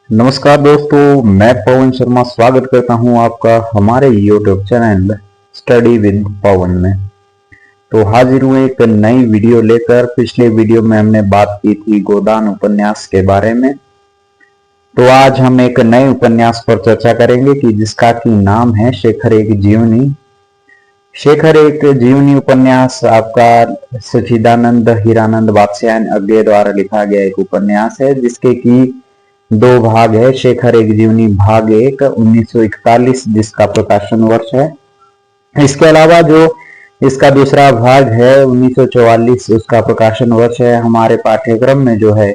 नमस्कार दोस्तों, मैं पवन शर्मा स्वागत करता हूं आपका हमारे YouTube चैनल स्टडी विद पवन में। तो हाजिर हुए एक नई वीडियो लेकर। पिछले वीडियो में हमने बात की थी गोदान उपन्यास के बारे में। तो आज हम एक नए उपन्यास पर चर्चा करेंगे कि जिसका की नाम है शेखर एक जीवनी। शेखर एक जीवनी उपन्यास आपका सच्चिदानंद हीरानंद वात्स्यायन अज्ञे द्वारा लिखा गया एक उपन्यास है, जिसके की दो भाग है। शेखर एक जीवनी भाग 1 1941 जिसका प्रकाशन वर्ष है। इसके अलावा जो इसका दूसरा भाग है 1944 उसका प्रकाशन वर्ष है। हमारे पाठ्यक्रम में जो है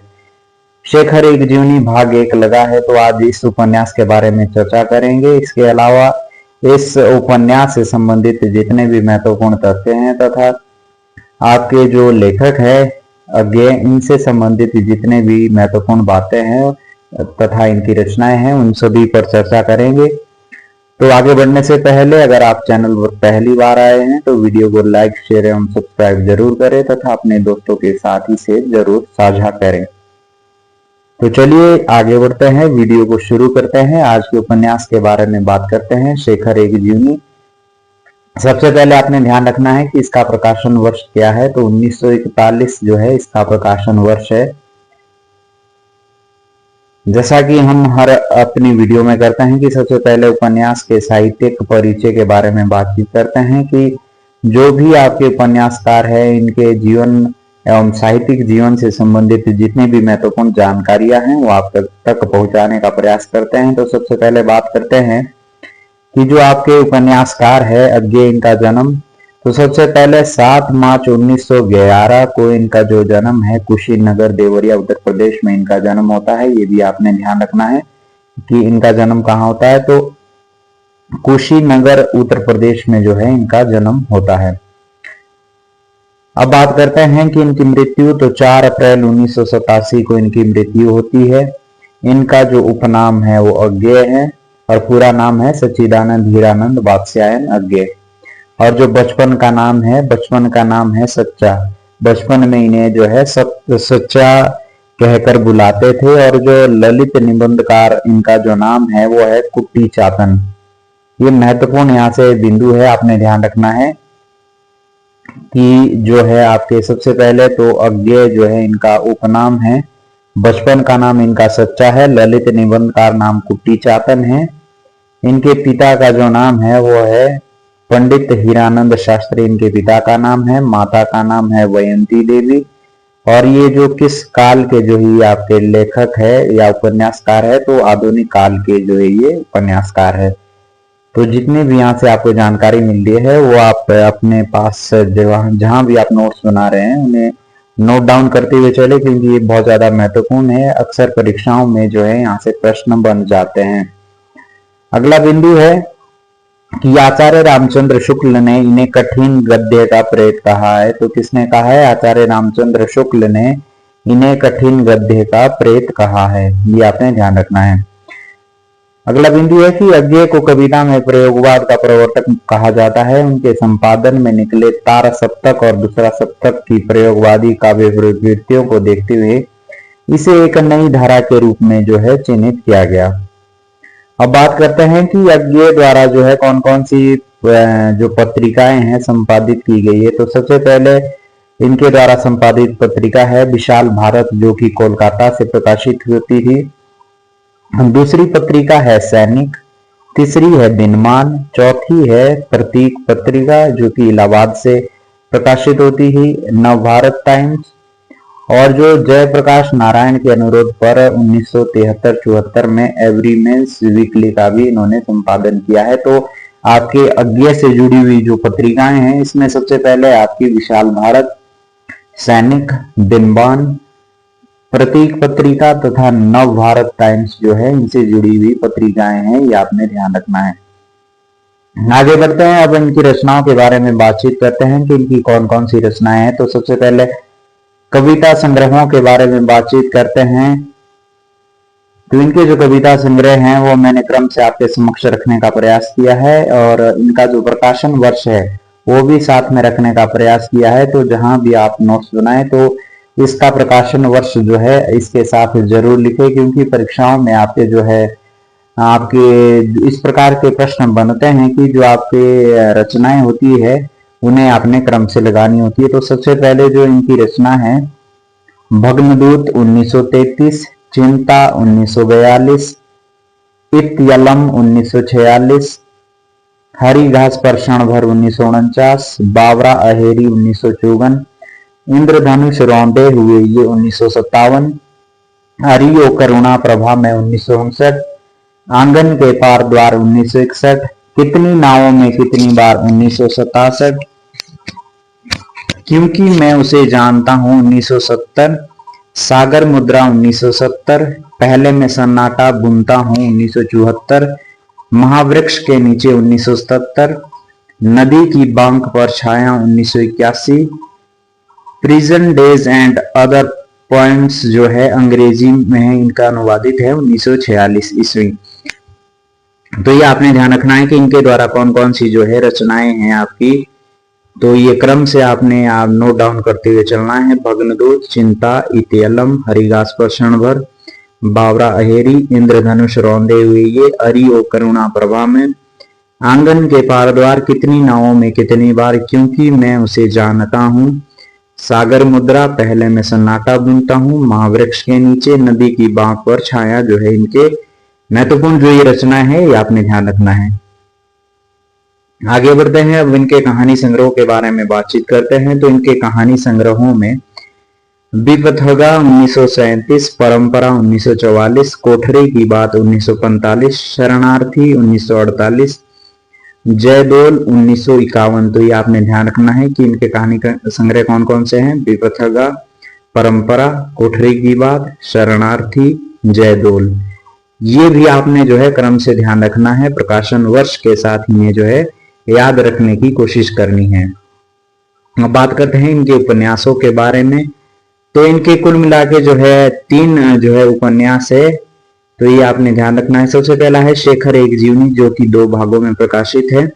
शेखर एक जीवनी भाग 1 लगा है, तो आज इस उपन्यास के बारे में चर्चा करेंगे। इसके अलावा इस उपन्यास से संबंधित जितने भी महत्वपूर्ण तथ्य हैं तथा आपके जो लेखक है अज्ञे, इनसे संबंधित जितने भी महत्वपूर्ण बातें हैं तथा इनकी रचनाएं हैं, उन सभी पर चर्चा करेंगे। तो आगे बढ़ने से पहले अगर आप चैनल पर पहली बार आए हैं तो वीडियो को लाइक, शेयर एवं सब्सक्राइब जरूर करें तथा अपने दोस्तों के साथ इसे जरूर साझा करें। तो चलिए आगे बढ़ते हैं, वीडियो को शुरू करते हैं। आज के उपन्यास के बारे में बात करते हैं, शेखर एक जीवनी। सबसे पहले आपने ध्यान रखना है कि इसका प्रकाशन वर्ष क्या है। तो 1941 जो है इसका प्रकाशन वर्ष है। जैसा कि हम हर अपनी वीडियो में करते हैं कि सबसे पहले उपन्यास के साहित्यिक परिचय के बारे में बातचीत करते हैं कि जो भी आपके उपन्यासकार है इनके जीवन एवं साहित्यिक जीवन से संबंधित जितनी भी महत्वपूर्ण जानकारियां हैं वो आप तक पहुंचाने का प्रयास करते हैं। तो सबसे पहले बात करते हैं कि जो आपके उपन्यासकार है अज्ञे, इनका जन्म तो सबसे पहले 7 मार्च 1911 को इनका जो जन्म है कुशीनगर देवरिया उत्तर प्रदेश में इनका जन्म होता है। ये भी आपने ध्यान रखना है कि इनका जन्म कहाँ होता है। तो कुशीनगर उत्तर प्रदेश में जो है इनका जन्म होता है। अब बात करते हैं कि इनकी मृत्यु तो 4 अप्रैल 1987 को इनकी मृत्यु होती है। इनका जो उपनाम है वो अज्ञे है और पूरा नाम है सच्चिदानंद हीरानंद वात्स्यायन अज्ञे। और जो बचपन का नाम है सच्चा। बचपन में इन्हें जो है सच्चा कहकर बुलाते थे। और जो ललित निबंधकार इनका जो नाम है वो है कुट्टी चातन। ये महत्वपूर्ण यहाँ से बिंदु है, आपने ध्यान रखना है कि जो है आपके सबसे पहले तो अज्ञे जो है इनका उपनाम है, बचपन का नाम इनका सच्चा है, ललित निबंधकार नाम कुट्टी चातन है। इनके पिता का जो नाम है वो है पंडित हीरानंद शास्त्री, इनके पिता का नाम है। माता का नाम है वयंती देवी। और ये जो किस काल के जो ही आपके लेखक है या उपन्यासकार है, तो आधुनिक काल के जो है ये उपन्यासकार है। तो जितनी भी यहाँ से आपको जानकारी मिल रही है वो आप अपने पास जहां भी आप नोट्स बना रहे हैं उन्हें नोट डाउन करते हुए चले, क्योंकि ये बहुत ज्यादा महत्वपूर्ण है। अक्सर परीक्षाओं में जो है यहाँ से प्रश्न बन जाते हैं। अगला बिंदु है कि आचार्य रामचंद्र शुक्ल ने इन्हें कठिन गद्य का प्रेत कहा है। तो किसने कहा है? आचार्य रामचंद्र शुक्ल ने इन्हें कठिन गद्य का प्रेत कहा है। ये आपने ध्यान रखना है। अगला बिंदु है कि अज्ञे को कविता में प्रयोगवाद का प्रवर्तक कहा जाता है। उनके संपादन में निकले तारा सप्तक और दूसरा सप्तक की प्रयोगवादी काव्य प्रवृत्तियों को देखते हुए इसे एक नई धारा के रूप में जो है चिन्हित किया गया। अब बात करते हैं कि अज्ञे द्वारा जो है कौन कौन सी जो पत्रिकाएं हैं संपादित की गई है। तो सबसे पहले इनके द्वारा संपादित पत्रिका है विशाल भारत, जो कि कोलकाता से प्रकाशित होती थी। दूसरी पत्रिका है सैनिक, तीसरी है दिनमान, चौथी है प्रतीक पत्रिका जो कि इलाहाबाद से प्रकाशित होती थी, नवभारत टाइम्स। और जो जयप्रकाश नारायण के अनुरोध पर 1973-74 में एवरीमेंस वीकली का भी इन्होंने संपादन किया है। तो आपके अज्ञे से जुड़ी हुई जो पत्रिकाएं हैं इसमें सबसे पहले आपकी विशाल भारत, सैनिक, दिनबान, प्रतीक पत्रिका तथा नव भारत टाइम्स जो है इनसे जुड़ी हुई पत्रिकाएं हैं, ये आपने ध्यान रखना है। आगे बढ़ते हैं, अब इनकी रचनाओं के बारे में बातचीत करते हैं कि इनकी कौन कौन सी रचनाएं हैं। तो सबसे पहले कविता संग्रहों के बारे में बातचीत करते हैं। तो इनके जो कविता संग्रह हैं वो मैंने क्रम से आपके समक्ष रखने का प्रयास किया है और इनका जो प्रकाशन वर्ष है वो भी साथ में रखने का प्रयास किया है। तो जहां भी आप नोट्स बनाए तो इसका प्रकाशन वर्ष जो है इसके साथ जरूर लिखे, क्योंकि परीक्षाओं में आपके जो है आपके इस प्रकार के प्रश्न बनते हैं कि जो आपके रचनाएं होती है उन्हें आपने क्रम से लगानी होती है। तो सबसे पहले जो इनकी रचना है, भग्नदूत 1933, चिंता 1942, इत्यलम 1946, हरी घास पर क्षण भर 1949, बावरा अहेरी 1954, इंद्रधनुष रौंदे हुए ये 1957, हरी ओ करुणा प्रभा में 1959, आंगन के पार द्वार 1961, कितनी नावों में कितनी बार 1967, क्योंकि मैं उसे जानता हूं 1970, सागर मुद्रा 1970, पहले मैं सन्नाटा बुनता हूं 1974, महावृक्ष के नीचे 1977, नदी की बांक पर छाया 1981, prison days and other points जो है अंग्रेजी में है, इनका अनुवादित है 1946 ईस्वी। तो ये आपने ध्यान रखना है कि इनके द्वारा कौन कौन सी जो है रचनाएं हैं आपकी, तो ये क्रम से आपने आप नोट डाउन करते हुए चलना है। भग्नदूत, चिंता, इत्यलम, हरिघास पर क्षण भर, बावरा अहेरी, इंद्रधनुष रौंदे हुए ये, अरि ओ करुणा प्रभा में, आंगन के पार द्वार, कितनी नावों में कितनी बार, क्योंकि मैं उसे जानता हूं, सागर मुद्रा, पहले मैं सन्नाटा बुनता हूं, महावृक्ष के नीचे, नदी की बांक पर छाया, जो है इनके महत्वपूर्ण जो ये रचना है ये आपने ध्यान रखना है। आगे बढ़ते हैं, अब इनके कहानी संग्रह के बारे में बातचीत करते हैं। तो इनके कहानी संग्रहों में विपथगा 1937, परंपरा 1944, कोठरी की बात 1945, शरणार्थी 1948, जयदोल 1951। तो ये आपने ध्यान रखना है कि इनके कहानी संग्रह कौन कौन से हैं, विपथगा, परंपरा, कोठरी की बात, शरणार्थी, जयदोल। ये भी आपने जो है क्रम से ध्यान रखना है, प्रकाशन वर्ष के साथ इन्हें जो है याद रखने की कोशिश करनी है। अब बात करते हैं इनके उपन्यासों के बारे में। तो इनके कुल मिला के जो है 3 जो है उपन्यास है, तो ये आपने ध्यान रखना है। सबसे पहला है शेखर एक जीवनी, जो कि 2 भागों में प्रकाशित है,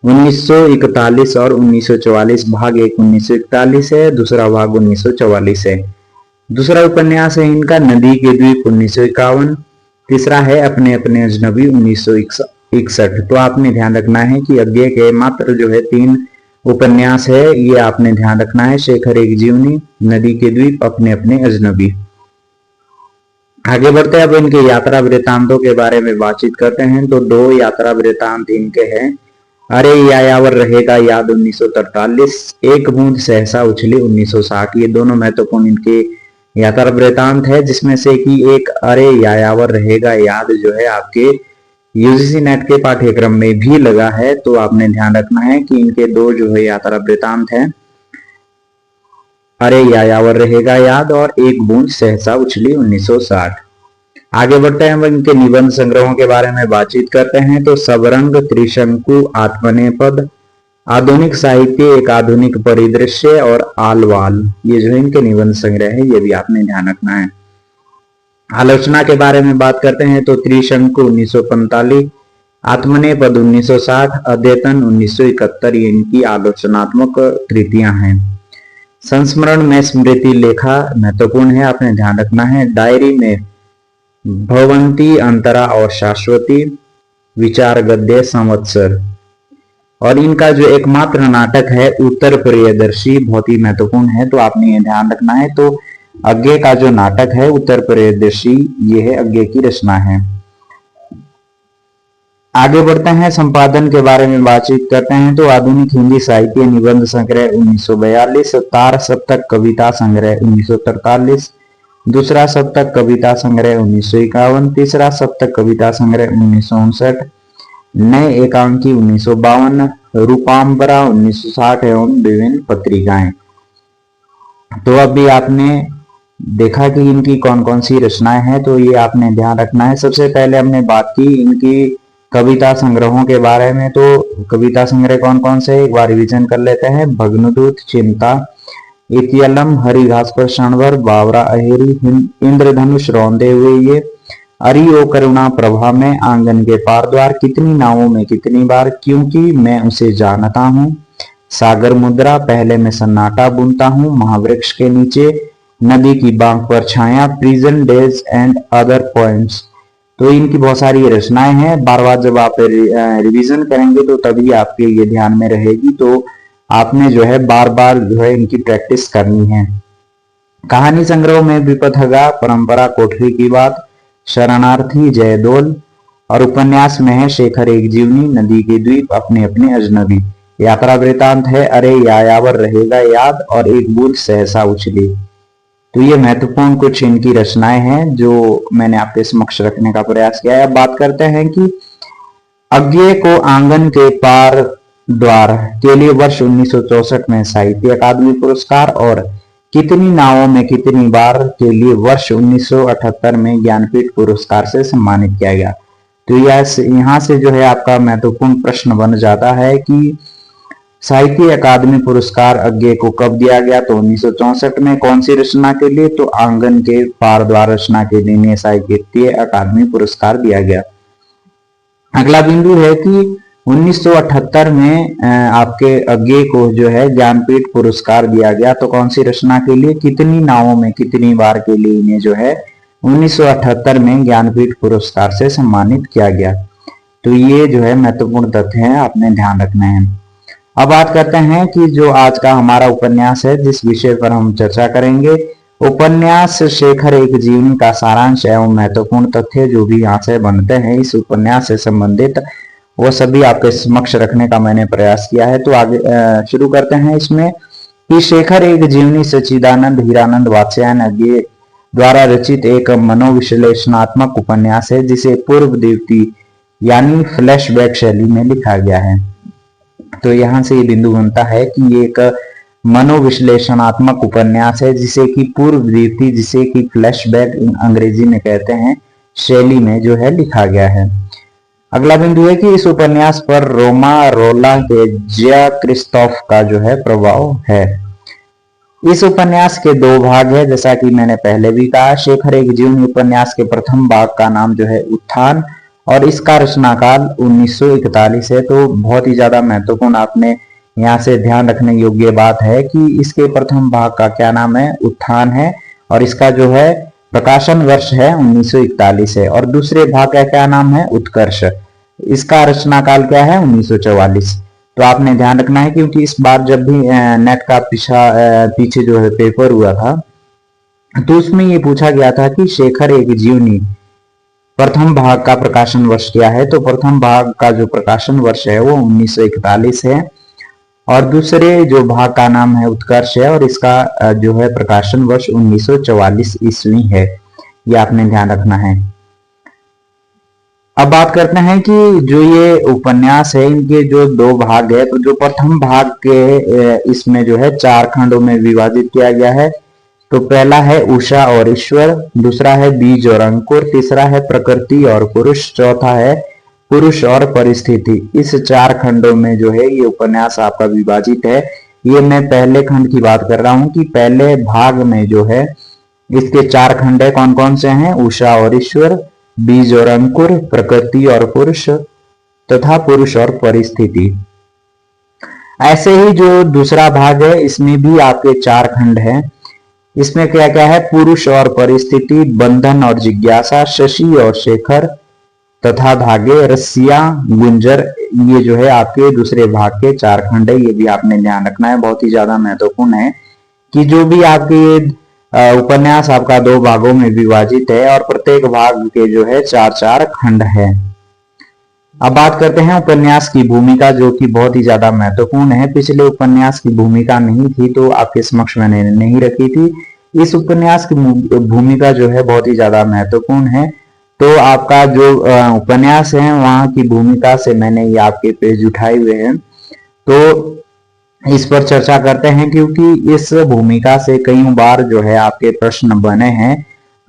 1941 और 1944। भाग 1 1941 है, दूसरा भाग 1944 है। दूसरा उपन्यास है इनका नदी के द्वीप 1951, तीसरा है अपने अपने अजनबी 1961। तो आपने ध्यान रखना है कि अज्ञे के मात्र जो है 3 उपन्यास है, ये आपने ध्यान रखना है, शेखर एक जीवनी, नदी के द्वीप, अपने अपने अजनबी। आगे बढ़ते हैं, अब इनके यात्रा वृतांतों के बारे में बातचीत करते हैं। तो 2 यात्रा वृतांत इनके हैं, अरे यायावर रहेगा याद 1943, एक बूंद सहसा उछली 1960। ये दोनों महत्वपूर्ण इनके यात्रा वृतांत है, जिसमें से कि एक अरे यायावर रहेगा याद जो है आपके यूजीसी नेट के पाठ्यक्रम में भी लगा है। तो आपने ध्यान रखना है कि इनके 2 जो है यात्रा वृतांत है, अरे यायावर रहेगा याद और एक बूंद सहसा उछली 1960। आगे बढ़ते हैं, इनके निबंध संग्रहों के बारे में बातचीत करते हैं। तो सबरंग, त्रिशंकु, आत्मनेपद, आधुनिक साहित्य, एक आधुनिक परिदृश्य और आलवाल, ये जो इनके निबंध संग्रह है, ये भी आपने ध्यान रखना है। आलोचना के बारे में बात करते हैं। तो त्रिशंकु 1945, आत्मनेपद 1960, अद्यतन 1971, ये इनकी आलोचनात्मक कृतियां हैं। संस्मरण में स्मृति लेखा महत्वपूर्ण है, आपने ध्यान रखना है। डायरी में भवंती, अंतरा और शाश्वती, विचार गद्य, संवत्सर। और इनका जो एकमात्र नाटक है उत्तर प्रियदर्शी, बहुत ही महत्वपूर्ण है, तो आपने ये ध्यान रखना है। तो अज्ञे का जो नाटक है उत्तर प्रियदर्शी, ये है अज्ञे की रचना है। आगे बढ़ते हैं, संपादन के बारे में बातचीत करते हैं। तो आधुनिक हिंदी साहित्य निबंध संग्रह 1942, तार सप्तक कविता संग्रह 1943, दूसरा सप्तक कविता संग्रह 1951, तीसरा सप्तक कविता संग्रह 1959, नए एकांकी 1952, रूपांबरा 1960 एवं विभिन्न पत्रिकाएं। तो अभी आपने देखा कि इनकी कौन कौन सी रचनाएं हैं, तो ये आपने ध्यान रखना है। सबसे पहले हमने बात की इनकी कविता संग्रहों के बारे में। तो कविता संग्रह कौन कौन से, एक बार रिवीजन कर लेते हैं। भग्नदूत, चिंता, इत्यलम, हरी घास पर क्षण भर, बावरा अहेरी, इंद्रधनुष रौंदे हुए ये, अरि ओ करुणा प्रभा में, आंगन के पार द्वार, कितनी नावों में कितनी बार, क्योंकि मैं उसे जानता हूँ, सागर मुद्रा, पहले मैं सन्नाटा बुनता हूँ, महावृक्ष के नीचे, नदी की बांक पर छाया, prison days and other points. तो इनकी बहुत सारी रचनाएं हैं। बार बार जब आप रिवीजन करेंगे तो तभी आपके ये ध्यान में रहेगी। तो आपने जो है बार बार जो है इनकी प्रैक्टिस करनी है। कहानी संग्रह में विपथगा, परंपरा कोठरी की बात, शरणार्थी जयदोल, और उपन्यास में है शेखर एक जीवनी, नदी के द्वीप, अपने अपने अजनबी। यात्रा वृतांत है अरे यायावर रहेगा याद, और एक बूंद सहसा उछली। तो ये महत्वपूर्ण कुछ इनकी रचनाएं हैं जो मैंने आपके समक्ष रखने का प्रयास किया है। अब बात करते हैं कि अज्ञे को आंगन के पार द्वार के लिए वर्ष 1964 में साहित्य अकादमी पुरस्कार, और कितनी नावों में कितनी बार के लिए वर्ष 1978 में ज्ञानपीठ पुरस्कार से सम्मानित किया गया। तो यहाँ से जो है आपका महत्वपूर्ण प्रश्न बन जाता है कि साहित्य अकादमी पुरस्कार अज्ञे को कब दिया गया। तो 1964 में। कौन सी रचना के लिए? तो आंगन के पार द्वार रचना के लिए साहित्य अकादमी पुरस्कार दिया गया। अगला बिंदु है कि 1978 में आपके अज्ञे को जो है ज्ञानपीठ पुरस्कार दिया गया। तो कौन सी रचना के लिए? कितनी नावों में कितनी बार के लिए इन्हें जो है 1978 में ज्ञानपीठ पुरस्कार से सम्मानित किया गया। तो ये जो है महत्वपूर्ण तथ्य हैं, आपने ध्यान रखना है। अब बात करते हैं कि जो आज का हमारा उपन्यास है, जिस विषय पर हम चर्चा करेंगे, उपन्यास शेखर एक जीवनी का सारांश एवं महत्वपूर्ण तथ्य जो भी यहाँ से बनते हैं इस उपन्यास से संबंधित, वो सभी आपके समक्ष रखने का मैंने प्रयास किया है। तो आगे शुरू करते हैं इसमें कि शेखर एक जीवनी सच्चिदानंद हीरानंद वात्स्यायन अज्ञे द्वारा रचित एक मनोविश्लेषणात्मक उपन्यास है, जिसे पूर्व देवती यानी फ्लैशबैक शैली में लिखा गया है। तो यहाँ से ये बिंदु बनता है कि ये एक मनोविश्लेषणात्मक उपन्यास है, जिसे कि पूर्व देवती, जिसे कि फ्लैशबैक अंग्रेजी में कहते हैं, शैली में जो है लिखा गया है। अगला बिंदु है कि इस उपन्यास पर रोमा रोला के जिया क्रिस्तोफ का जो है प्रभाव है। इस उपन्यास के दो भाग है, जैसा कि मैंने पहले भी कहा। शेखर एक जीवनी उपन्यास के प्रथम भाग का नाम जो है उत्थान, और इसका रचना काल 1941 है। तो बहुत ही ज्यादा महत्वपूर्ण आपने यहाँ से ध्यान रखने योग्य बात है कि इसके प्रथम भाग का क्या नाम है? उत्थान है, और इसका जो है प्रकाशन वर्ष है 1941 है। और दूसरे भाग का क्या नाम है? उत्कर्ष। इसका रचना काल क्या है? 1944। तो आपने ध्यान रखना है, क्योंकि इस बार जब भी नेट का पीछे जो है पेपर हुआ था, तो उसमें ये पूछा गया था कि शेखर एक जीवनी प्रथम भाग का प्रकाशन वर्ष क्या है। तो प्रथम भाग का जो प्रकाशन वर्ष है वो 1941 है, और दूसरे जो भाग का नाम है उत्कर्ष है, और इसका जो है प्रकाशन वर्ष 1944 ईस्वी है। ये आपने ध्यान रखना है। अब बात करते हैं कि जो ये उपन्यास है, इनके जो दो भाग है। तो जो प्रथम भाग के इसमें जो है 4 खंडों में विभाजित किया गया है। तो पहला है उषा और ईश्वर, दूसरा है बीज और अंकुर, तीसरा है प्रकृति और पुरुष, चौथा है पुरुष और परिस्थिति। इस 4 खंडों में जो है ये उपन्यास आपका विभाजित है। ये मैं पहले खंड की बात कर रहा हूं कि पहले भाग में जो है इसके 4 खंड है। कौन कौन से हैं? उषा और ईश्वर, बीज और अंकुर, प्रकृति और पुरुष, तथा पुरुष और परिस्थिति। ऐसे ही जो दूसरा भाग है, इसमें भी आपके 4 खंड हैं। इसमें क्या क्या है? पुरुष और परिस्थिति, बंधन और जिज्ञासा, शशि और शेखर, तथा धागे, रस्सियां, गुंजर। ये जो है आपके दूसरे भाग के 4 खंड है। ये भी आपने ध्यान रखना है, बहुत ही ज्यादा महत्वपूर्ण है कि जो भी आपके उपन्यास आपका 2 भागों में विभाजित है, और प्रत्येक भाग के जो है 4-4 खंड है। अब बात करते हैं उपन्यास की भूमिका, जो कि बहुत ही ज्यादा महत्वपूर्ण है। पिछले उपन्यास की भूमिका नहीं थी, तो आपके समक्ष मैंने नहीं रखी थी। इस उपन्यास की भूमिका जो है बहुत ही ज्यादा महत्वपूर्ण है। तो आपका जो उपन्यास है वहां की भूमिका से मैंने ये आपके पेज उठाए हुए हैं, तो इस पर चर्चा करते हैं, क्योंकि इस भूमिका से कई बार जो है आपके प्रश्न बने हैं।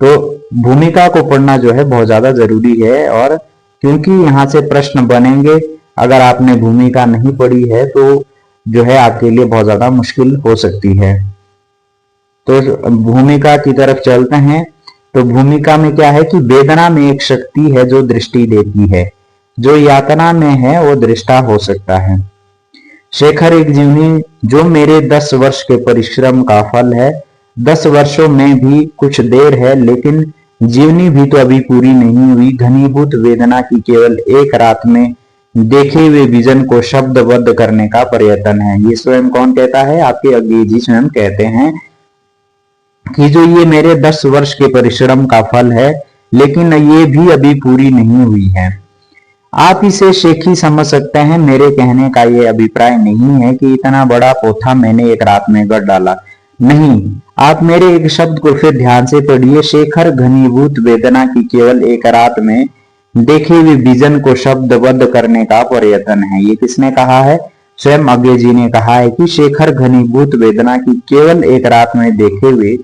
तो भूमिका को पढ़ना जो है बहुत ज्यादा जरूरी है, और क्योंकि यहाँ से प्रश्न बनेंगे, अगर आपने भूमिका नहीं पढ़ी है तो जो है आपके लिए बहुत ज्यादा मुश्किल हो सकती है। तो भूमिका की तरफ चलते हैं। तो भूमिका में क्या है कि वेदना में एक शक्ति है जो दृष्टि देती है, जो यातना में है वो दृष्टा हो सकता है। शेखर एक जीवनी जो मेरे 10 वर्ष के परिश्रम का फल है, 10 वर्षों में भी कुछ देर है, लेकिन जीवनी भी तो अभी पूरी नहीं हुई। घनीभूत वेदना की केवल एक रात में देखे हुए विजन को शब्दबद्ध करने का प्रयत्न है। ये स्वयं कौन कहता है? आपके अज्ञे जी स्वयं कहते हैं कि जो ये मेरे 10 वर्ष के परिश्रम का फल है, लेकिन ये भी अभी पूरी नहीं हुई है। आप इसे शेखी समझ सकते हैं। मेरे कहने का ये अभिप्राय नहीं है कि इतना बड़ा पोथा मैंने एक रात में गढ़ डाला। नहीं, आप मेरे एक शब्द को फिर ध्यान से पढ़िए। शेखर घनीभूत वेदना की केवल एक रात में देखे हुए विजन को शब्दबद्ध करने का प्रयत्न है। ये किसने कहा है? स्वयं अज्ञे जी ने कहा है कि शेखर घनीभूत वेदना की केवल एक रात में देखे हुए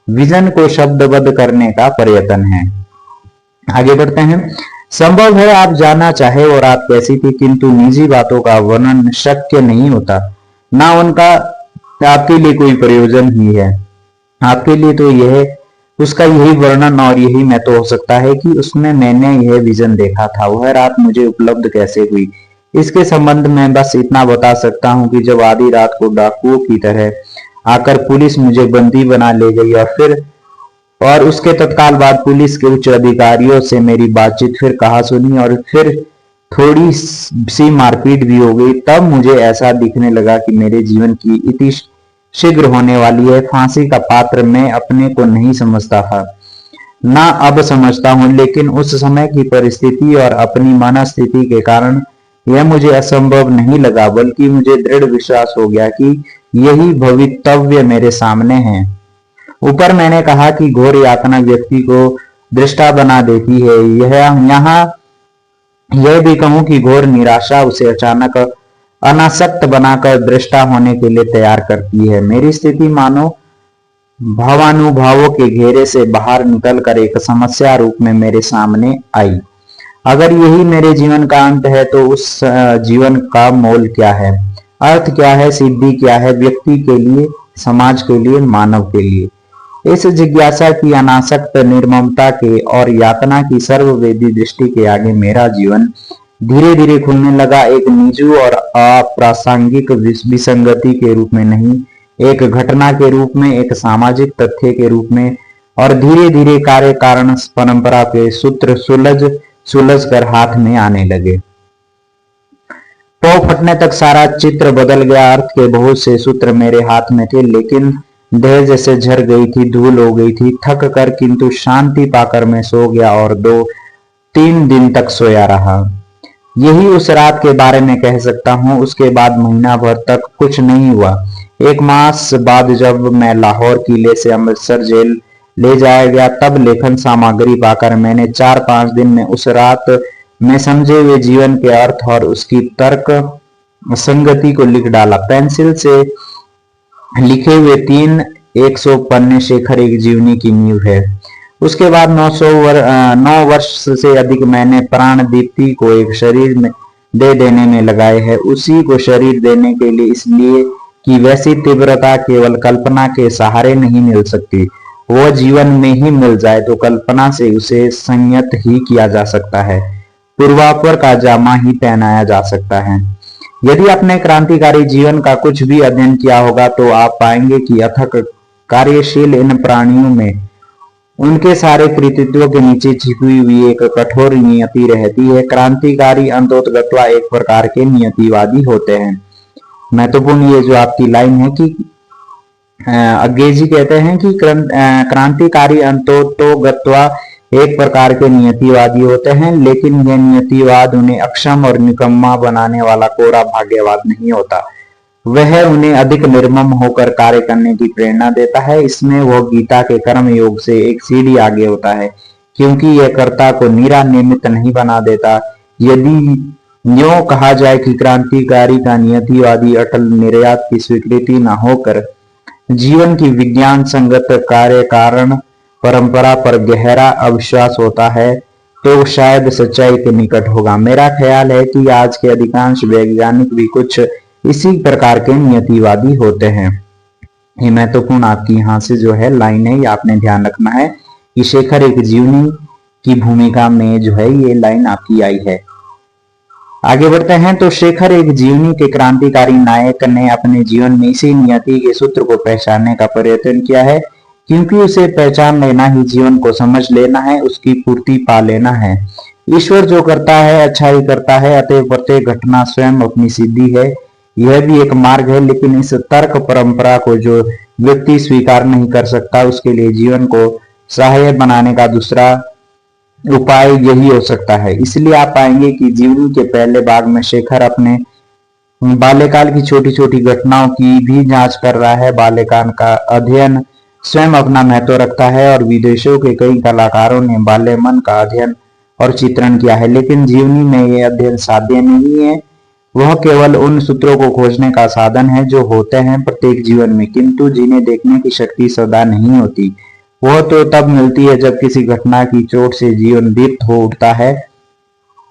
विजन को शब्दबद्ध करने का प्रयत्न है। आगे बढ़ते हैं। संभव है आप जानना चाहे और आप कैसी थी, किंतु निजी बातों का वर्णन शक्य नहीं होता, ना उनका आपके लिए कोई प्रयोजन ही है। आपके लिए तो यह उसका यही वर्णन और यही महत्व हो सकता है कि उसमें मैंने यह विजन देखा था। वह रात मुझे उपलब्ध कैसे हुई, इसके संबंध में बस इतना बता सकता हूं कि जब आधी रात को डाकुओं की तरह आकर पुलिस मुझे बंदी बना ले गई और उसके तत्काल बाद पुलिस के उच्च अधिकारियों से मेरी बातचीत फिर कहा सुनी और फिर थोड़ी सी मारपीट भी हो गई, तब मुझे ऐसा दिखने लगा कि मेरे जीवन की इति शीघ्र होने वाली है। फांसी का पात्र मैं अपने को नहीं समझता था, ना अब समझता हूं, लेकिन उस समय की परिस्थिति और अपनी मनस्थिति के कारण यह मुझे असंभव नहीं लगा, बल्कि मुझे दृढ़ विश्वास हो गया कि यही भवितव्य मेरे सामने है। ऊपर मैंने कहा कि घोर यातना व्यक्ति को दृष्टा बना देती है। यहाँ यह भी कहूं कि घोर निराशा उसे अचानक अनासक्त बनाकर दृष्टा होने के लिए तैयार करती है। मेरी स्थिति मानो भावानुभावों के घेरे से बाहर निकलकर एक समस्या रूप में मेरे सामने आई। अगर यही मेरे जीवन का अंत है तो उस जीवन का मोल क्या है, अर्थ क्या है, सिद्धि क्या है, व्यक्ति के लिए, समाज के लिए, मानव के लिए? इस जिज्ञासा की अनासक्त निर्ममता के और यातना की सर्ववेदी दृष्टि के आगे मेरा जीवन धीरे धीरे खुलने लगा। एक निजू और अप्रासंगिक विसंगति के रूप में नहीं, एक घटना के रूप में, एक सामाजिक तथ्य के रूप में, और धीरे धीरे कार्य कारण परंपरा के सूत्र सुलझ कर हाथ में आने लगे। पांव फटने तक सारा चित्र बदल गया। अर्थ के बहुत से सूत्र मेरे हाथ में थे, लेकिन देह जैसे झर गई थी, धूल हो गई थी। थक कर किंतु शांति पाकर मैं सो गया और 2-3 दिन तक सोया रहा। यही उस रात के बारे में कह सकता हूँ। उसके बाद महीना भर तक कुछ नहीं हुआ। 1 मास बाद जब मैं लाहौर किले से अमृतसर जेल ले जाया गया, तब लेखन सामग्री पाकर मैंने 4-5 दिन में उस रात में समझे हुए जीवन के अर्थ और उसकी तर्क संगति को लिख डाला। पेंसिल से लिखे हुए 300 पन्ने शेखर एक जीवनी की नींव है। उसके बाद 9 वर्ष से अधिक मैंने प्राण दीप्ति को एक शरीर में दे देने में लगाए हैं। उसी को शरीर देने के लिए, इसलिए कि वैसी तीव्रता केवल कल्पना के सहारे नहीं मिल सकती। वह जीवन में ही मिल जाए तो कल्पना से उसे संयत ही किया जा सकता है, पूर्वापर का जामा ही पहनाया जा सकता है। यदि आपने क्रांतिकारी जीवन का कुछ भी अध्ययन किया होगा तो आप पाएंगे कि अथक कार्यशील इन प्राणियों में उनके सारे कृतित्वों के नीचे छिपी हुई एक कठोर नियति रहती है। क्रांतिकारी अंतोतगत्वा एक प्रकार के नियतिवादी होते हैं। महत्वपूर्ण ये जो आपकी लाइन है कि अज्ञे जी कहते हैं कि क्रांतिकारी अंतोतगत्वा एक प्रकार के नियतिवादी होते हैं, लेकिन यह नियतिवाद उन्हें अक्षम और निकम्मा बनाने वाला कोरा भाग्यवाद नहीं होता। वह उन्हें अधिक निर्मम होकर कार्य करने की प्रेरणा देता है। इसमें वह गीता के कर्म योग से एक सीढ़ी आगे होता है, क्योंकि यह कर्ता को निरा निमित्त नहीं बना देता। यदि यूं कहा जाए कि क्रांतिकारी का नियतिवादी अटल निर्यात की स्वीकृति न होकर जीवन की विज्ञान संगत कार्य कारण परंपरा पर गहरा अविश्वास होता है, तो शायद सच्चाई के निकट होगा। मेरा ख्याल है कि आज के अधिकांश वैज्ञानिक भी कुछ इसी प्रकार के नियतिवादी होते हैं। ये महत्वपूर्ण आपकी यहाँ से जो है लाइन है, ये आपने ध्यान रखना है कि शेखर एक जीवनी की भूमिका में जो है ये लाइन आपकी आई है। आगे बढ़ते हैं। तो शेखर एक जीवनी के क्रांतिकारी नायक ने अपने जीवन में इसी नियति के सूत्र को पहचानने का प्रयत्न किया है। क्योंकि उसे पहचान लेना ही जीवन को समझ लेना है, उसकी पूर्ति पा लेना है। ईश्वर जो करता है अच्छा ही करता है, अतएव प्रत्येक घटना स्वयं अपनी सिद्धि है। यह भी एक मार्ग है, लेकिन इस तर्क परंपरा को जो व्यक्ति स्वीकार नहीं कर सकता, उसके लिए जीवन को सहायक बनाने का दूसरा उपाय यही हो सकता है। इसलिए आप पाएंगे कि जीवनी के पहले भाग में शेखर अपने बाल्यकाल की छोटी छोटी घटनाओं की भी जांच कर रहा है। बाल्यकाल का अध्ययन स्वयं अपना महत्व रखता है और विदेशों के कई कलाकारों ने बाल्य मन का अध्ययन और चित्रण किया है, लेकिन जीवनी में यह अध्ययन साध्य नहीं है। वह केवल उन सूत्रों को खोजने का साधन है जो होते हैं प्रत्येक जीवन में, किंतु जिन्हें देखने की शक्ति सदा नहीं होती। वह तो तब मिलती है जब किसी घटना की चोट से जीवन दीप्त हो उठता है,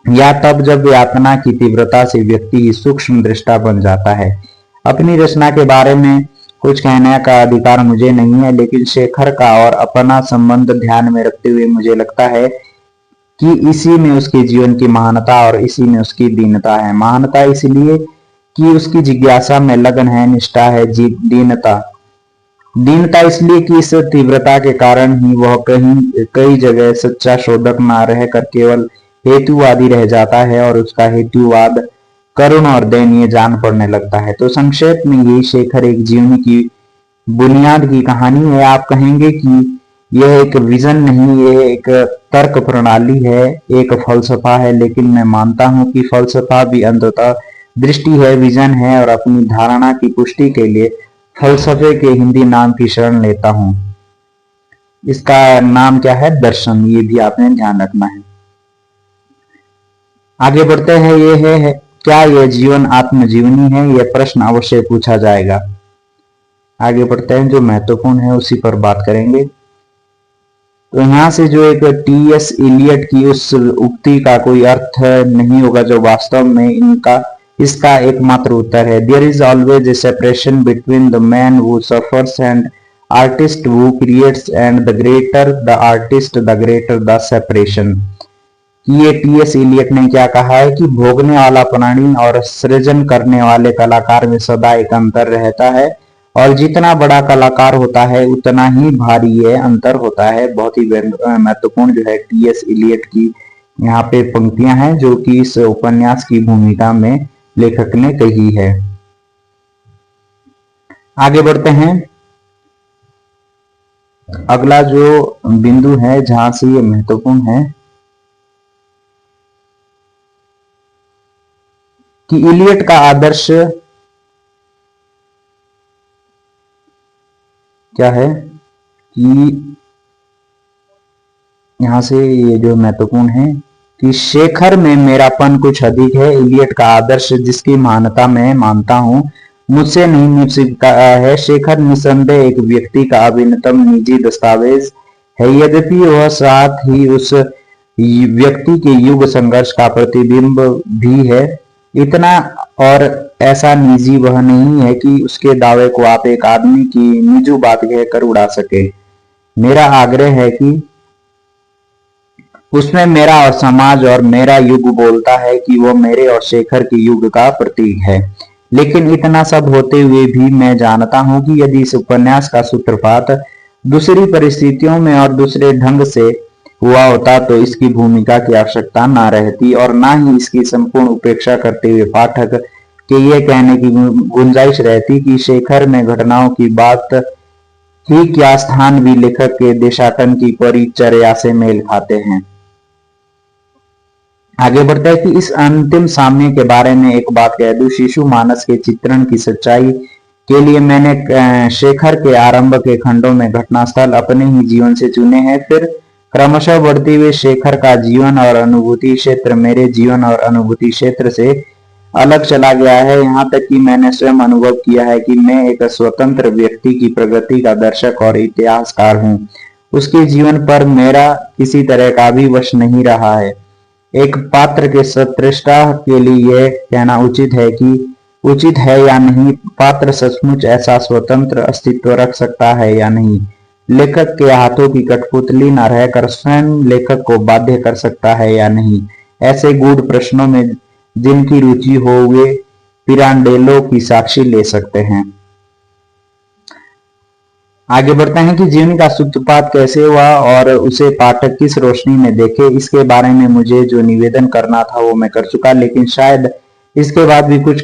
या तब जब यातना की तीव्रता से व्यक्ति सूक्ष्म दृष्टा बन जाता है। अपनी रचना के बारे में कुछ कहने का अधिकार मुझे नहीं है, लेकिन शेखर का और अपना संबंध ध्यान में रखते हुए मुझे लगता है कि इसी में उसके जीवन की महानता और इसी में उसकी दीनता है। महानता इसलिए कि उसकी जिज्ञासा में लगन है, निष्ठा है। दीनता इसलिए कि इस तीव्रता के कारण ही वह कई जगह सच्चा शोधक न रहकर केवल हेतुवादी रह जाता है और उसका हेतुवाद करुण और दयनीय जान पड़ने लगता है। तो संक्षेप में यही शेखर एक जीवनी की बुनियाद की कहानी है। आप कहेंगे कि यह एक विजन नहीं, यह एक तर्क प्रणाली है, एक फलसफा है, लेकिन मैं मानता हूं कि फलसफा भी अंततः दृष्टि है, विजन है, और अपनी धारणा की पुष्टि के लिए फलसफे के हिंदी नाम की शरण लेता हूं। इसका नाम क्या है? दर्शन। ये भी आपने ध्यान रखना है। आगे बढ़ते हैं। यह है क्या यह जीवन आत्मजीवनी है? यह प्रश्न अवश्य पूछा जाएगा। आगे बढ़ते हैं, जो महत्वपूर्ण है उसी पर बात करेंगे। तो यहां से जो एक टी.एस. इलियट की उस उक्ति का कोई अर्थ नहीं होगा जो वास्तव में इसका एकमात्र उत्तर है। There is always a separation between the man who suffers and artist who creates, and the greater the artist the greater the separation. ये टी.एस. इलियट ने क्या कहा है कि भोगने वाला प्राणी और सृजन करने वाले कलाकार में सदा एक अंतर रहता है, और जितना बड़ा कलाकार होता है उतना ही भारी ये अंतर होता है। बहुत ही महत्वपूर्ण जो है टी.एस. इलियट की यहाँ पे पंक्तियां हैं जो कि इस उपन्यास की भूमिका में लेखक ने कही है। आगे बढ़ते हैं। अगला जो बिंदु है जहां से ये महत्वपूर्ण है कि इलियट का आदर्श क्या है, कि यहां से ये जो महत्वपूर्ण है कि शेखर में मेरापन कुछ अधिक है। इलियट का आदर्श जिसकी महानता मैं मानता हूं मुझसे नहीं मिल सकता है। शेखर निसंदेह एक व्यक्ति का अभिन्नतम निजी दस्तावेज है, यद्यपि वह साथ ही उस व्यक्ति के युग संघर्ष का प्रतिबिंब भी है। इतना और ऐसा निजी वह नहीं है कि उसके दावे को आप एक आदमी की निजी बात कहकर उड़ा सके। मेरा आग्रह है कि उसमें मेरा और समाज और मेरा युग बोलता है कि वो मेरे और शेखर के युग का प्रतीक है। लेकिन इतना सब होते हुए भी मैं जानता हूं कि यदि इस उपन्यास का सूत्रपात दूसरी परिस्थितियों में और दूसरे ढंग से हुआ होता तो इसकी भूमिका की आवश्यकता ना रहती, और ना ही इसकी संपूर्ण उपेक्षा करते हुए पाठक के ये कहने की गुंजाइश रहती कि शेखर में घटनाओं की बात ही क्या स्थान भी लेखक के देशाटन की परिचर्या से मेल खाते हैं। आगे बढ़ते हैं कि इस अंतिम साम्य के बारे में एक बात कह दूं। शिशु मानस के चित्रण की सच्चाई के लिए मैंने शेखर के आरंभ के खंडों में घटनास्थल अपने ही जीवन से चुने हैं, फिर क्रमशः बढ़ते हुए शेखर का जीवन और अनुभूति क्षेत्र मेरे जीवन और अनुभूति क्षेत्र से अलग चला गया है। यहाँ तक कि मैंने स्वयं अनुभव किया है कि मैं एक स्वतंत्र व्यक्ति की प्रगति का दर्शक और इतिहासकार हूँ। उसके जीवन पर मेरा किसी तरह का भी वश नहीं रहा है। एक पात्र के सत्रेष्टा के लिए यह कहना उचित है या नहीं, पात्र सचमुच ऐसा स्वतंत्र अस्तित्व रख सकता है या नहीं, लेखक के हाथों की कठपुतली न रहकर स्वयं लेखक को बाध्य कर सकता है या नहीं, ऐसे गूढ़ प्रश्नों में जिनकी रुचि हो वे पिरांडेलो की साक्षी ले सकते हैं। आगे बढ़ते हैं कि जीवनी का सूत्रपात कैसे हुआ और उसे पाठक किस रोशनी में देखे, इसके बारे में मुझे जो निवेदन करना था वो मैं कर चुका, लेकिन शायद इसके बाद भी कुछ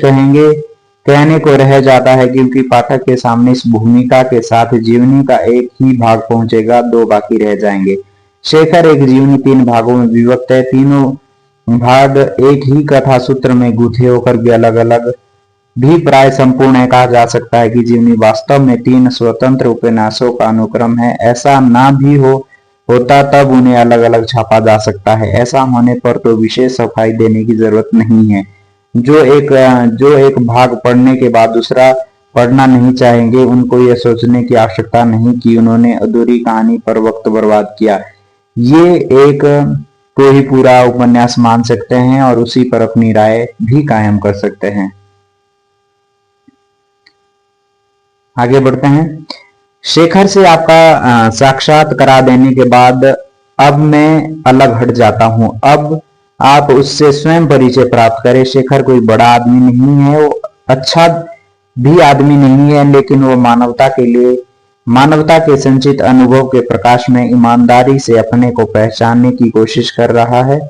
कहने को रह जाता है, क्योंकि पाठक के सामने इस भूमिका के साथ जीवनी का एक ही भाग पहुंचेगा, दो बाकी रह जाएंगे। शेखर एक जीवनी 3 भागों में विभक्त है। तीनों भाग एक ही कथा सूत्र में गूंथे होकर भी अलग अलग भी प्राय संपूर्ण है। कहा जा सकता है कि जीवनी वास्तव में 3 स्वतंत्र उपन्यासों का अनुक्रम है। ऐसा ना भी होता तब उन्हें अलग अलग छापा जा सकता है। ऐसा होने पर तो विशेष सफाई देने की जरूरत नहीं है। जो एक भाग पढ़ने के बाद दूसरा पढ़ना नहीं चाहेंगे, उनको यह सोचने की आवश्यकता नहीं कि उन्होंने अधूरी कहानी पर वक्त बर्बाद किया। ये एक को ही पूरा उपन्यास मान सकते हैं और उसी पर अपनी राय भी कायम कर सकते हैं। आगे बढ़ते हैं। शेखर से आपका साक्षात करा देने के बाद अब मैं अलग हट जाता हूं। अब आप उससे स्वयं परिचय प्राप्त करें। शेखर कोई बड़ा आदमी नहीं है, वो अच्छा भी आदमी नहीं है, लेकिन वो मानवता के संचित अनुभव के प्रकाश में ईमानदारी से अपने को पहचानने की कोशिश कर रहा है।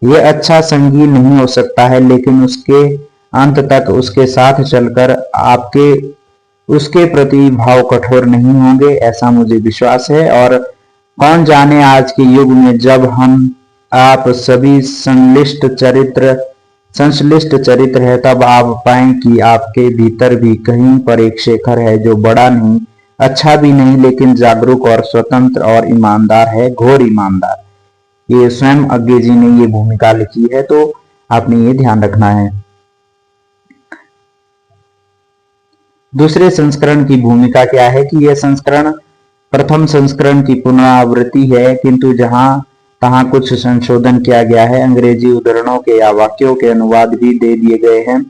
यह अच्छा संगी नहीं हो सकता है, लेकिन उसके अंत तक उसके साथ चलकर आपके उसके प्रति भाव कठोर नहीं होंगे, ऐसा मुझे विश्वास है। और कौन जाने आज के युग में जब आप सभी संश्लिष्ट चरित्र है, तब आप पाएं कि आपके भीतर भी कहीं पर एक शेखर है जो बड़ा नहीं, अच्छा भी नहीं, लेकिन जागरूक और स्वतंत्र और ईमानदार है, घोर ईमानदार। ये स्वयं अज्ञे जी ने ये भूमिका लिखी है, तो आपने ये ध्यान रखना है। दूसरे संस्करण की भूमिका क्या है कि यह संस्करण प्रथम संस्करण की पुनरावृत्ति है, किंतु जहां तहां कुछ संशोधन किया गया है। अंग्रेजी उद्धरणों के या वाक्यों के अनुवाद भी दे दिए गए हैं।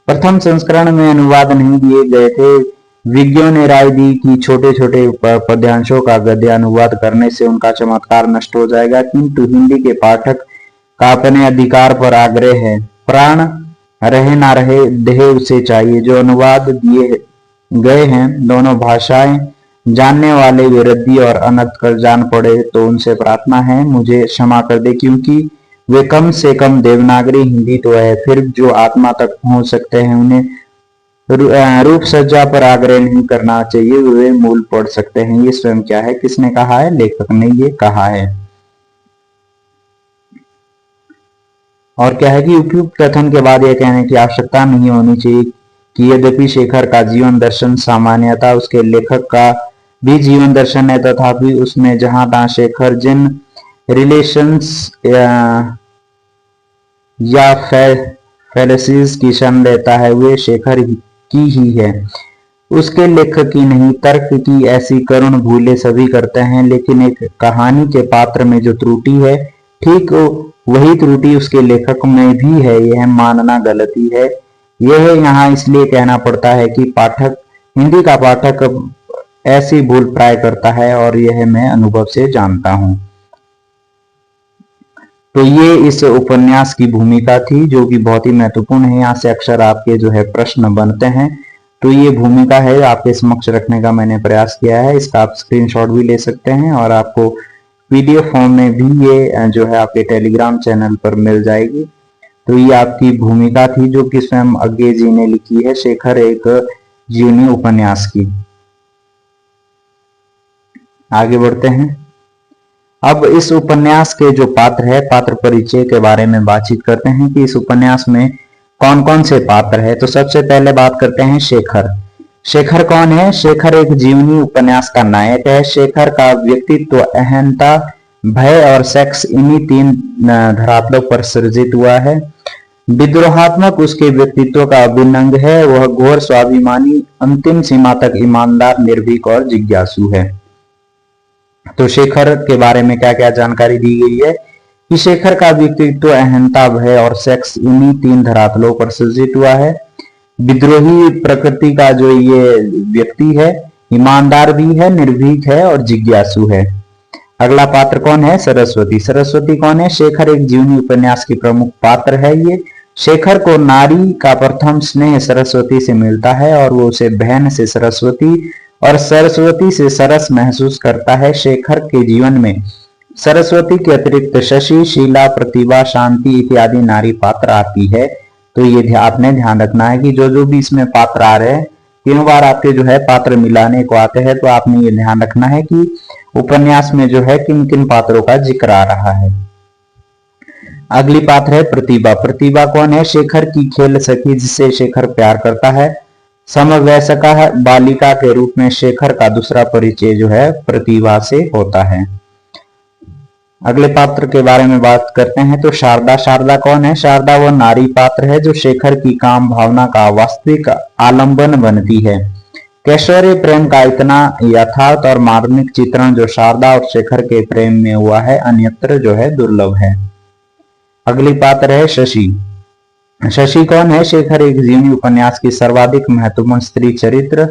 प्रथम संस्करण में अनुवाद नहीं दिए गए थे। विज्ञों ने राय दी कि छोटे छोटे पद्यांशों का गद्य अनुवाद करने से उनका चमत्कार नष्ट हो जाएगा, किंतु हिंदी के पाठक का अपने अधिकार पर आग्रह है। प्राण रहे ना रहे, देह उसे चाहिए। जो अनुवाद दिए गए हैं दोनों भाषाएं जानने वाले वे रद्दी और अनर्थ कर जान पड़े, तो उनसे प्रार्थना है मुझे क्षमा कर दे, क्योंकि वे कम से कम देवनागरी हिंदी तो है। फिर जो आत्मा तक पहुंच सकते हैं उन्हें रूप सज्जा पर आग्रह नहीं करना चाहिए, वे मूल पढ़ सकते हैं। ये स्वयं क्या है, किसने कहा है? लेखक ने ये कहा है। और क्या है कि उपयुक्त कथन के बाद यह कहने की आवश्यकता नहीं होनी चाहिए कि यद्यपि शेखर का जीवन दर्शन सामान्यतः उसके लेखक का भी जीवन दर्शन है, तथापि उसमें जहां तहां शेखर जिन रिलेशंस या फैलेसीज की शरण लेता है, वे शेखर की ही है, उसके लेखक की नहीं। तर्क की ऐसी करुण भूलें सभी करते हैं, लेकिन एक कहानी के पात्र में जो त्रुटि है, ठीक वही त्रुटि उसके लेखक में भी है। यह मानना गलती है। यह यहाँ इसलिए कहना पड़ता है कि हिंदी का पाठक ऐसी भूल प्राय करता है, और यह मैं अनुभव से जानता हूं। तो ये इस उपन्यास की भूमिका थी, जो कि बहुत ही महत्वपूर्ण है। यहाँ से अक्सर आपके जो है प्रश्न बनते हैं, तो ये भूमिका है आपके समक्ष रखने का मैंने प्रयास किया है। इसका आप स्क्रीनशॉट भी ले सकते हैं और आपको पीडीएफ फॉर्म में भी ये जो है आपके टेलीग्राम चैनल पर मिल जाएगी। तो ये आपकी भूमिका थी जो कि स्वयं अज्ञे जी ने लिखी है, शेखर एक जीवनी उपन्यास की। आगे बढ़ते हैं। अब इस उपन्यास के जो पात्र है, पात्र परिचय के बारे में बातचीत करते हैं कि इस उपन्यास में कौन कौन से पात्र है। तो सबसे पहले बात करते हैं शेखर। शेखर कौन है? शेखर एक जीवनी उपन्यास का नायक है। शेखर का व्यक्तित्व अहंता, भय और सेक्स इन्हीं 3 धरातलों पर सृजित हुआ है। विद्रोहात्मक उसके व्यक्तित्व का अभिन्न अंग है। वह घोर स्वाभिमानी, अंतिम सीमा तक ईमानदार, निर्भीक और जिज्ञासु है। तो शेखर के बारे में क्या क्या जानकारी दी गई है कि शेखर का व्यक्तित्व अहंता, भय और सेक्स इन्हीं 3 धरातलों पर सृजित हुआ है। विद्रोही प्रकृति का जो ये व्यक्ति है, ईमानदार भी है, निर्भीक है और जिज्ञासु है। अगला पात्र कौन है? सरस्वती। सरस्वती कौन है? शेखर एक जीवनी उपन्यास की प्रमुख पात्र है। ये शेखर को नारी का प्रथम स्नेह सरस्वती से मिलता है और वो उसे बहन से सरस्वती और सरस्वती से सरस महसूस करता है। शेखर के जीवन में सरस्वती के अतिरिक्त शशि, शीला, प्रतिभा, शांति इत्यादि नारी पात्र आती है। तो ये आपने ध्यान रखना है कि जो भी इसमें पात्र आ रहे हैं, तीनों बार आपके जो है पात्र मिलाने को आते हैं, तो आपने ये ध्यान रखना है कि उपन्यास में जो है किन किन पात्रों का जिक्र आ रहा है। अगली पात्र है प्रतिभा। प्रतिभा कौन है? शेखर की खेल सखी, जिससे शेखर प्यार करता है। समवयस्का बालिका के रूप में शेखर का दूसरा परिचय जो है प्रतिभा से होता है। अगले पात्र के बारे में बात करते हैं तो शारदा। शारदा कौन है? शारदा वह नारी पात्र है जो शेखर की काम भावना का वास्तविक आलंबन बनती है। कैशोर्य प्रेम का इतना यथार्थ और मार्मिक चित्रण जो शारदा और शेखर के प्रेम में हुआ है, अन्यत्र जो है दुर्लभ है। अगली पात्र है शशि। शशि कौन है? शेखर एक जीवनी उपन्यास की सर्वाधिक महत्वपूर्ण स्त्री चरित्र,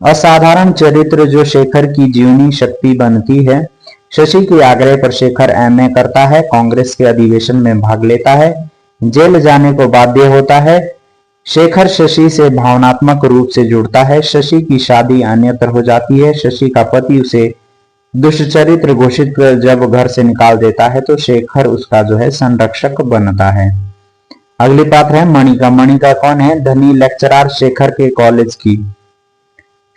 असाधारण चरित्र जो शेखर की जीवनी शक्ति बनती है। शशि के आग्रह पर शेखर एमए करता है, कांग्रेस के अधिवेशन में भाग लेता है, जेल जाने को बाध्य होता है। शेखर शशि से भावनात्मक रूप से जुड़ता है। शशि की शादी अन्यत्र हो जाती है। शशि का पति उसे दुष्चरित्र घोषित कर जब घर से निकाल देता है तो शेखर उसका जो है संरक्षक बनता है। अगली पात्र है मणिका। मणिका कौन है? धनी लेक्चरर, शेखर के कॉलेज की,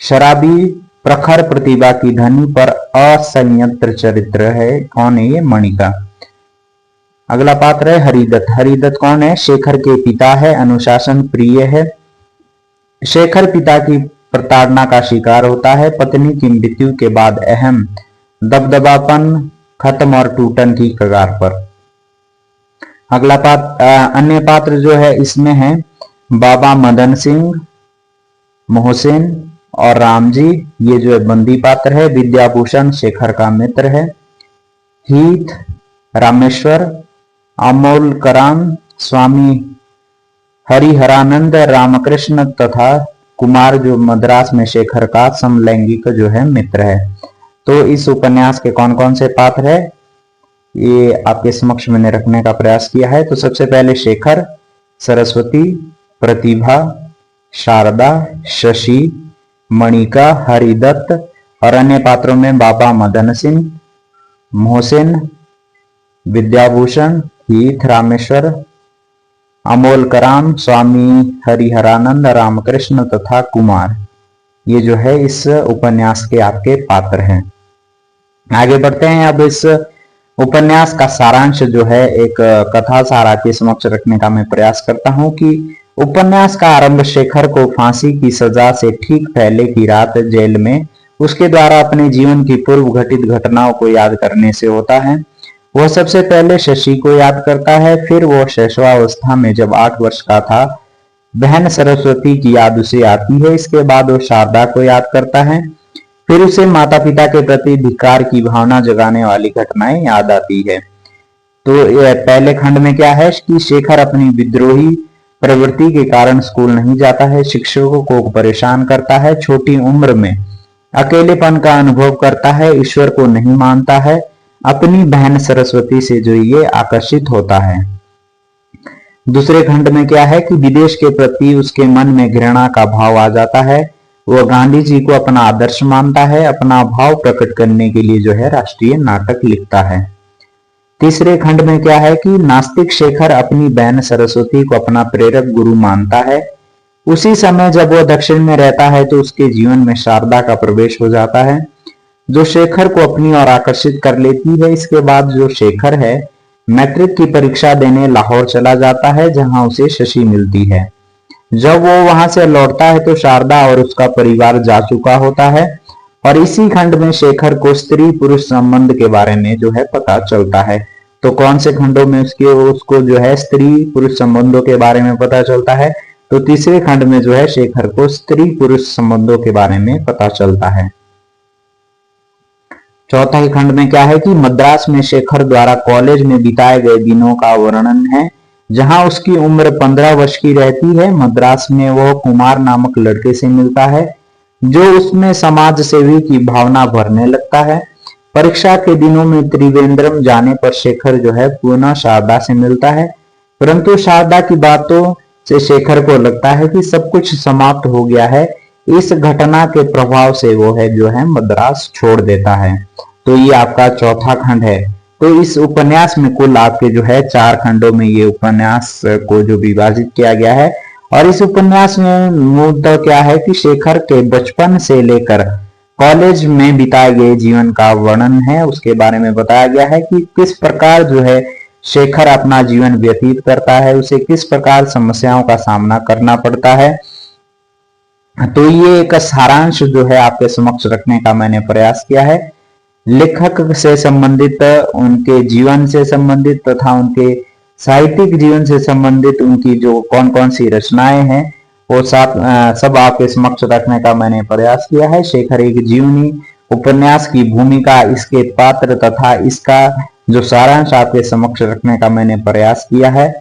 शराबी, प्रखर प्रतिभा की धनी पर असंयंत्र चरित्र है। कौन है ये? मणिका। अगला पात्र है हरिदत्त। हरिदत्त कौन है? शेखर के पिता है, अनुशासन प्रिय है। शेखर पिता की प्रताड़ना का शिकार होता है। पत्नी की मृत्यु के बाद अहम दबदबापन खत्म और टूटन की कगार पर। अगला अन्य पात्र जो है इसमें है बाबा मदन सिंह, मोहसिन और राम जी, ये जो है बंदी पात्र है। विद्याभूषण शेखर का मित्र है। हीत, रामेश्वर, अमोल कराम, स्वामी हरिहरानंद, रामकृष्ण तथा कुमार जो मद्रास में शेखर का समलैंगिक जो है मित्र है। तो इस उपन्यास के कौन कौन से पात्र है ये आपके समक्ष मैंने रखने का प्रयास किया है। तो सबसे पहले शेखर, सरस्वती, प्रतिभा, शारदा, शशि, मणिका, हरिदत्त और अन्य पात्रों में बाबा मदन सिंह, मोहसिन, विद्याभूषण, हीथ, रामेश्वर, अमोल कराम, स्वामी हरिहरानंद, रामकृष्ण तथा कुमार, ये जो है इस उपन्यास के आपके पात्र हैं। आगे बढ़ते हैं। अब इस उपन्यास का सारांश जो है एक कथा सार आपके समक्ष रखने का मैं प्रयास करता हूं कि उपन्यास का आरंभ शेखर को फांसी की सजा से ठीक पहले की रात जेल में उसके द्वारा अपने जीवन की पूर्व घटित घटनाओं को याद करने से होता है। वह सबसे पहले शशि को याद करता है, फिर वो शैशवावस्था में जब 8 वर्ष का था बहन सरस्वती की याद उसे आती है। इसके बाद वो शारदा को याद करता है, फिर उसे माता पिता के प्रति धिक्कार की भावना जगाने वाली घटनाएं याद आती है। तो पहले खंड में क्या है कि शेखर अपनी विद्रोही प्रवृत्ति के कारण स्कूल नहीं जाता है, शिक्षकों को परेशान करता है, छोटी उम्र में अकेलेपन का अनुभव करता है, ईश्वर को नहीं मानता है, अपनी बहन सरस्वती से जो ये आकर्षित होता है। दूसरे खंड में क्या है कि विदेश के प्रति उसके मन में घृणा का भाव आ जाता है। वह गांधी जी को अपना आदर्श मानता है, अपना भाव प्रकट करने के लिए जो है राष्ट्रीय नाटक लिखता है। तीसरे खंड में क्या है कि नास्तिक शेखर अपनी बहन सरस्वती को अपना प्रेरक गुरु मानता है। उसी समय जब वह दक्षिण में रहता है तो उसके जीवन में शारदा का प्रवेश हो जाता है जो शेखर को अपनी ओर आकर्षित कर लेती है। इसके बाद जो शेखर है मैट्रिक की परीक्षा देने लाहौर चला जाता है जहां उसे शशि मिलती है। जब वो वहां से लौटता है तो शारदा और उसका परिवार जा चुका होता है और इसी खंड में शेखर को स्त्री पुरुष संबंध के बारे में जो है पता चलता है। तो कौन से खंडों में उसको जो है स्त्री पुरुष संबंधों के बारे में पता चलता है? तो तीसरे खंड में जो है शेखर को स्त्री पुरुष संबंधों के बारे में पता चलता है। चौथा ही खंड में क्या है कि मद्रास में शेखर द्वारा कॉलेज में बिताए गए दिनों का वर्णन है जहां उसकी उम्र 15 वर्ष की रहती है। मद्रास में वह कुमार नामक लड़के से मिलता है जो उसमें समाज सेवी की भावना भरने लगता है। परीक्षा के दिनों में त्रिवेंद्रम जाने पर शेखर जो है पुनः शारदा से मिलता है, परंतु शारदा की बातों से शेखर को लगता है कि सब कुछ समाप्त हो गया है। इस घटना के प्रभाव से वो है जो है मद्रास छोड़ देता है। तो ये आपका चौथा खंड है। तो इस उपन्यास में कुल आपके जो है 4 खंडों में ये उपन्यास को जो विभाजित किया गया है। और इस उपन्यास में मुद्दा क्या है कि शेखर के बचपन से लेकर कॉलेज में बिताए गए जीवन का वर्णन है, उसके बारे में बताया गया है कि किस प्रकार जो है शेखर अपना जीवन व्यतीत करता है, उसे किस प्रकार समस्याओं का सामना करना पड़ता है। तो ये एक सारांश जो है आपके समक्ष रखने का मैंने प्रयास किया है। लेखक से संबंधित, उनके जीवन से संबंधित तथा उनके साहित्यिक जीवन से संबंधित उनकी जो कौन कौन सी रचनाएं हैं वो सब आपके समक्ष रखने का मैंने प्रयास किया है। शेखर एक जीवनी उपन्यास की भूमिका, इसके पात्र तथा इसका जो सारांश आपके समक्ष रखने का मैंने प्रयास किया है।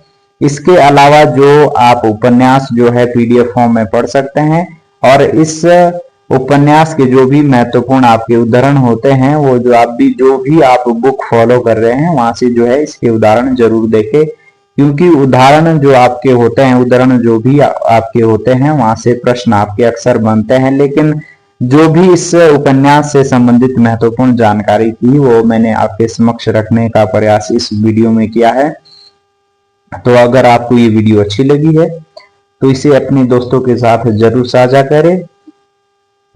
इसके अलावा जो आप उपन्यास जो है पीडीएफ फॉर्म में पढ़ सकते हैं, और इस उपन्यास के जो भी महत्वपूर्ण आपके उदाहरण होते हैं, वो जो भी आप बुक फॉलो कर रहे हैं वहां से जो है इसके उदाहरण जरूर देखें, क्योंकि उदाहरण जो आपके होते हैं, उदाहरण जो भी आपके होते हैं वहां से प्रश्न आपके अक्सर बनते हैं। लेकिन जो भी इस उपन्यास से संबंधित महत्वपूर्ण जानकारी थी वो मैंने आपके समक्ष रखने का प्रयास इस वीडियो में किया है। तो अगर आपको ये वीडियो अच्छी लगी है तो इसे अपने दोस्तों के साथ जरूर साझा करें।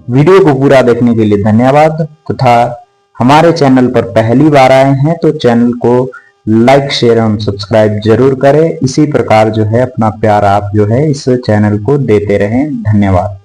वीडियो को पूरा देखने के लिए धन्यवाद, तथा हमारे चैनल पर पहली बार आए हैं तो चैनल को लाइक, शेयर एवं सब्सक्राइब जरूर करें। इसी प्रकार जो है अपना प्यार आप जो है इस चैनल को देते रहें। धन्यवाद।